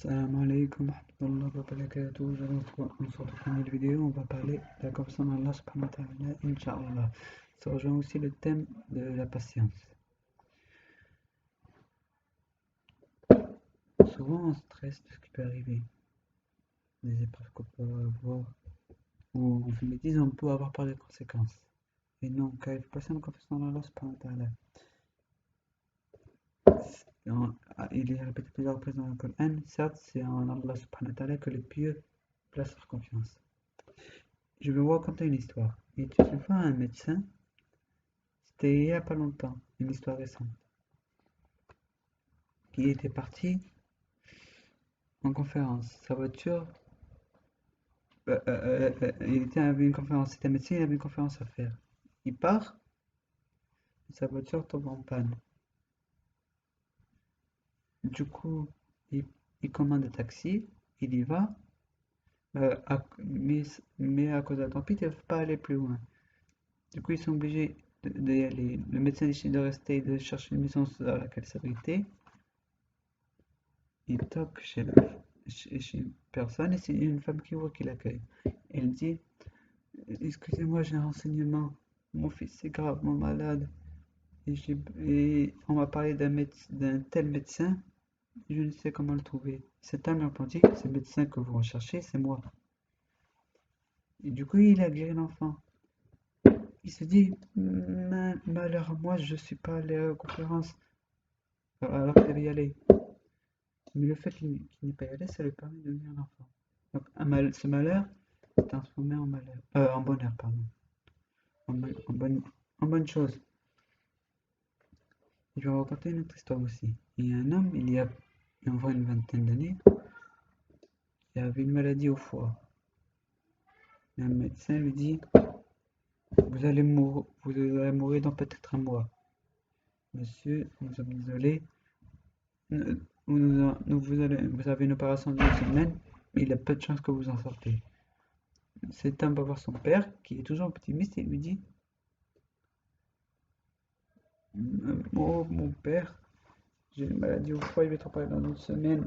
Salam alaikum wa rahmatullahi wa barakatuh. Aujourd'hui, on se retrouve pour une nouvelle vidéo. On va parler de la confiance en Allah subhanahu wa ta'ala, Inch'Allah. Ça rejoint aussi le thème de la patience. Souvent, on stresse de ce qui peut arriver, des épreuves qu'on peut avoir, ou en bêtise, on peut avoir par les conséquences. Et non, car il faut passer en confiance en Allah subhanahu wa ta'ala. Il est répété plusieurs reprises dans le Coran. Certes, c'est en Allah subhanahu wa ta'ala que les pieux placent leur confiance. Je vais vous raconter une histoire. Il était une fois un médecin, c'était il y a pas longtemps, une histoire récente. Il était parti en conférence. Sa voiture, avait une conférence. C'était un médecin, il avait une conférence à faire. Il part, sa voiture tombe en panne. Du coup, il commande un taxi, il y va, mais à cause de la tempête, ils ne peuvent pas aller plus loin. Du coup, ils sont obligés d'y aller. Le médecin décide de rester et de chercher une maison dans laquelle s'abriter. Il toque chez une personne et c'est une femme qui voit qui l'accueille. Elle dit: Excusez-moi, j'ai un renseignement. Mon fils est gravement malade et on m'a parlé d'un tel médecin. Je ne sais comment le trouver. Cet homme répondit: Ce médecin que vous recherchez, c'est moi. Et du coup, il a guéri l'enfant. Il se dit: Malheur à moi, je ne suis pas allé à la conférence alors qu'il devait y aller. Mais le fait qu'il n'ait pas y allé, ça lui permet de devenir un enfant. Donc ce malheur s'est transformé en bonheur, pardon. En bonne chose. Je vais vous raconter une autre histoire aussi. Il y a un homme, il y a environ une vingtaine d'années, qui avait une maladie au foie. Et un médecin lui dit: vous allez mourir dans peut-être un mois. Monsieur, nous sommes désolés. Vous avez une opération d'une semaine, mais il y a peu de chances que vous en sortez. Cet homme va voir son père, qui est toujours optimiste, et lui dit: Oh, mon père, j'ai une maladie au foie, il va être opéré dans une semaine.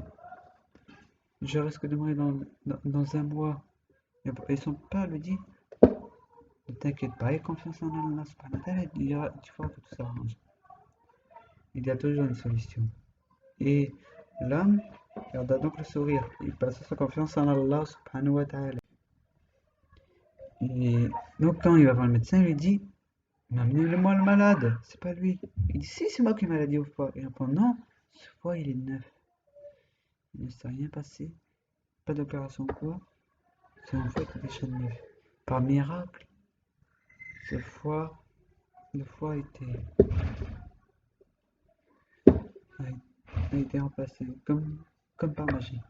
Je risque de mourir dans un mois. Et son père lui dit: ne t'inquiète pas, aie confiance en Allah subhanahu wa ta'ala, tu feras que tout s'arrange. Il y a toujours une solution. Et l'homme garda donc le sourire. Il plaça sa confiance en Allah subhanahu wa ta'ala. Et donc quand il va voir le médecin, il lui dit: mais amenez-le-moi le malade, c'est pas lui. Il dit: si, c'est moi qui ai maladie au foie. Il répond: non, ce foie il est neuf. Il ne s'est rien passé, pas d'opération ou quoi. C'est en fait déjà neuf. Par miracle, ce foie, le foie a été remplacé comme par magie,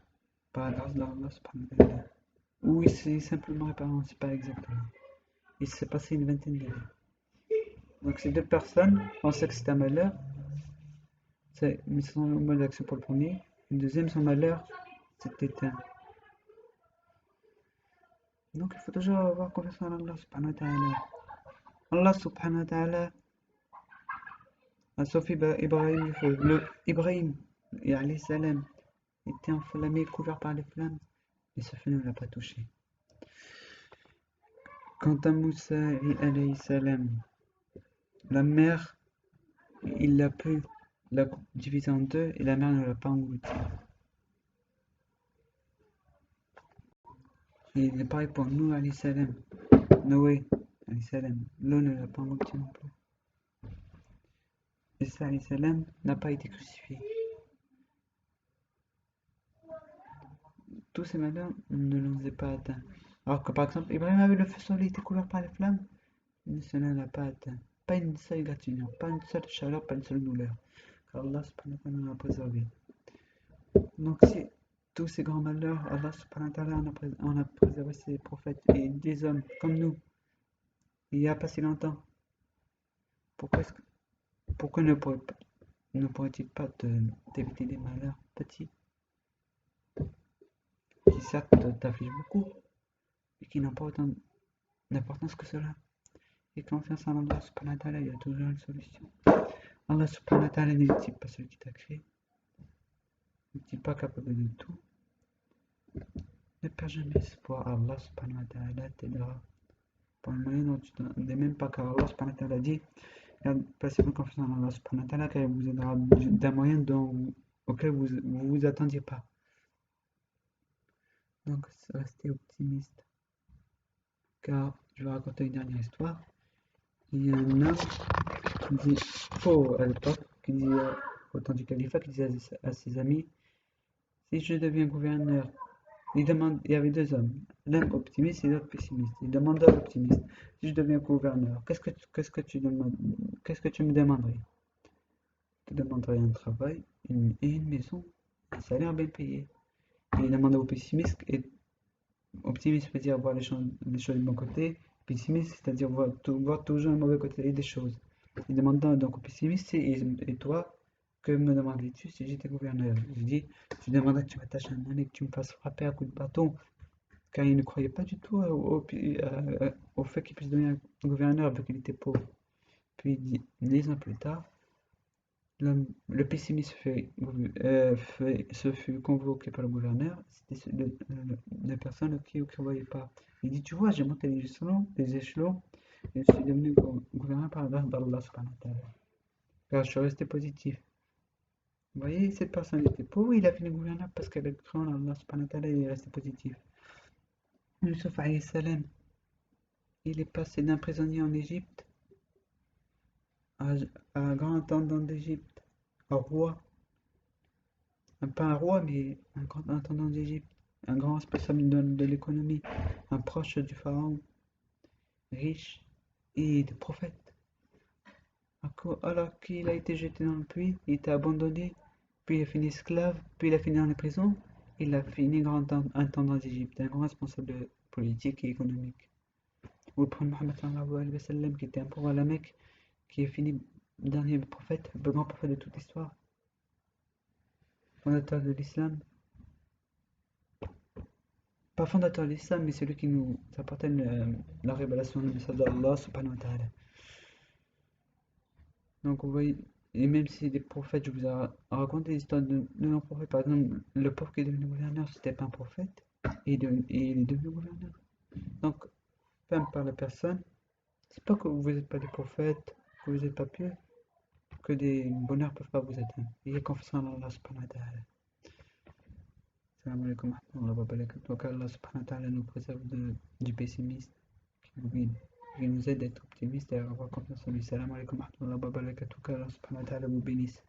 par la grâce d'Allah subhanahu wa ta'ala. Ou il s'est simplement réparé, on ne sait pas exactement. Il s'est passé une vingtaine d'années. Donc ces deux personnes pensaient que c'était un malheur, mais son mode d'action pour le premier. Le deuxième, son malheur s'est éteint. Donc il faut toujours avoir confiance en Allah subhanahu wa ta'ala. Allah subhanahu wa ta'ala a sauvé Ibrahim du feu. Ibrahim, alayhi salam, était enflammé, couvert par les flammes, et ce feu ne l'a pas touché. Quant à Moussa alayhi salam, la mer, il a pu la diviser en deux et la mer ne l'a pas englouti. Et il est pareil pour nous, alayhi salam. Noé, alayhi salam, l'eau ne l'a pas englouti non plus. Isa alayhi salam n'a pas été crucifié. Tous ces malheurs ne l'ont pas atteint. Alors que par exemple, Ibrahim avait le feu sur lui, était couvert par les flammes, mais cela ne l'a pas atteint. Pas une seule égratignure, pas une seule chaleur, pas une seule douleur. Car Allah subhanahu wa ta'ala nous a préservé. Donc si tous ces grands malheurs, Allah subhanahu wa ta'ala en a préservé ses prophètes et des hommes comme nous, il y a pas si longtemps. Pourquoi ne pourrait-il pas t'éviter des malheurs petits qui certes t'affligent beaucoup, mais qui n'ont pas autant d'importance que cela? Et confiance en Allah subhanahu wa ta'ala, il y a toujours une solution. Allah subhanahu wa ta'ala n'est-il pas celui qui t'a créé? N'est-il pas capable de tout? Ne perds jamais espoir, Allah subhanahu wa ta'ala t'aidera. Pour le moyen dont tu n'es même pas, car Allah subhanahu wa ta'ala dit, placez votre confiance en Allah subhanahu wa ta'ala, car il vous aidera d'un moyen auquel vous ne vous attendiez pas. Donc, restez optimiste. Car je vais raconter une dernière histoire. Il y a un homme qui dit, pauvre à l'époque, qui dit, au temps du califat, qui disait à ses amis, si je deviens gouverneur, il y avait deux hommes, l'un optimiste et l'autre pessimiste. Il demanda à l'optimiste, si je deviens gouverneur, qu'est-ce que tu me demanderais? Je te demanderais un travail et une maison, un salaire bien payé. Et il demanda au pessimiste, et optimiste veut dire voir les choses du bon côté, pessimiste c'est-à-dire voir toujours le mauvais côté des choses. Il demanda donc au pessimiste, et toi, que me demanderais-tu si j'étais gouverneur? Je dis, je demanderais que tu m'attaches un âne et que tu me fasses frapper à coups de bâton, car il ne croyait pas du tout au fait qu'il puisse devenir gouverneur vu qu'il était pauvre. Puis 10 ans plus tard, le pessimiste se fut convoqué par le gouverneur. C'était la personne qui ne croyait pas. Il dit, tu vois, j'ai monté les échelons, et je suis devenu gouverneur par l'ordre d'Allah subhanahu wa ta'ala. Car je suis resté positif. Vous voyez, cette personne était pauvre, il a fini gouverneur parce qu'elle a cru en Allah subhanahu wa ta'ala et il est resté positif. Yusuf alayhi salam, il est passé d'un prisonnier en Égypte à, à un grand intendant d'Égypte, un roi. Pas un roi, mais un grand intendant d'Égypte, un grand responsable de l'économie, un proche du pharaon, riche et de prophète. Alors qu'il a été jeté dans le puits, il était abandonné, puis il a fini esclave, puis il a fini dans les prisons, il a fini grand intendant d'Égypte, un grand responsable politique et économique. Ou le prophète Mohammed sallallahu alayhi wa sallam, qui était un pauvre à la Mecque, qui est fini dernier prophète, le grand prophète de toute l'histoire, fondateur de l'islam. Pas fondateur de l'islam, mais celui qui nous apportait la révélation du message d'Allah subhanahu wa ta'ala. Donc vous voyez, et même si des prophètes, je vous ai raconté l'histoire de nos prophètes, par exemple, le pauvre qui est devenu gouverneur, c'était pas un prophète, et il est devenu gouverneur. Donc, peu importe la personne, c'est pas que vous n'êtes pas des prophètes, que vous n'êtes pas pieux, que des bonheurs peuvent pas vous atteindre. Ayez confiance en Allah subhanahu wa ta'ala. Salam alaikum wa rahmatullahi wa barakatuh. Allah subhanahu wa ta'ala nous préserve du pessimisme, qui nous aide à être optimistes et à avoir confiance en lui. Salam alaikum wa rahmatullahi wa barakatuh. Allah subhanahu wa ta'ala vous bénisse.